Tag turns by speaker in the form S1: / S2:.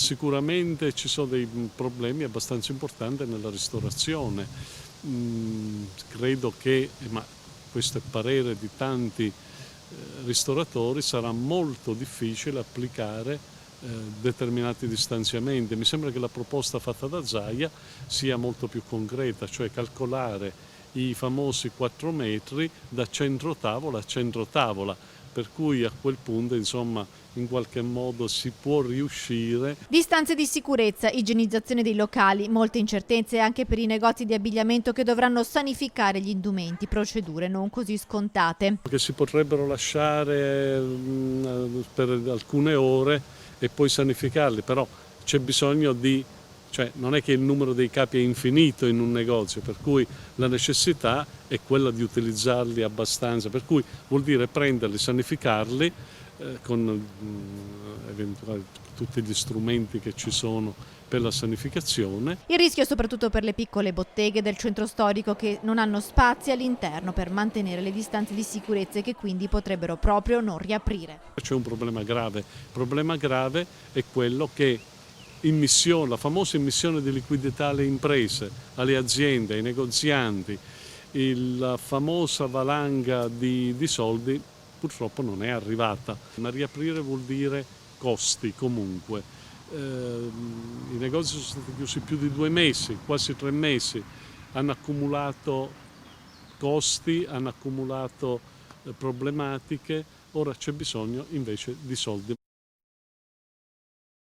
S1: sicuramente ci sono dei problemi abbastanza importanti nella ristorazione. Credo che, ma questo è parere di tanti ristoratori, sarà molto difficile applicare determinati distanziamenti. Mi sembra che la proposta fatta da Zaia sia molto più concreta, cioè calcolare i famosi 4 metri da centro tavola a centro tavola, per cui a quel punto, insomma, in qualche modo si può riuscire.
S2: Distanze di sicurezza, igienizzazione dei locali, molte incertezze anche per i negozi di abbigliamento che dovranno sanificare gli indumenti, procedure non così scontate.
S1: Che si potrebbero lasciare per alcune ore e poi sanificarli, però c'è bisogno di, cioè non è che il numero dei capi è infinito in un negozio, per cui la necessità è quella di utilizzarli abbastanza, per cui vuol dire prenderli, sanificarli con tutti gli strumenti che ci sono per la sanificazione.
S2: Il rischio è soprattutto per le piccole botteghe del centro storico che non hanno spazi all'interno per mantenere le distanze di sicurezza e che quindi potrebbero proprio non riaprire.
S1: C'è un problema grave. Il problema grave è quello che la famosa immissione di liquidità alle imprese, alle aziende, ai negozianti, la famosa valanga di soldi purtroppo non è arrivata. Ma riaprire vuol dire costi comunque. I negozi sono stati chiusi più di 2 mesi, quasi 3 mesi, hanno accumulato costi, hanno accumulato problematiche, ora c'è bisogno invece di soldi.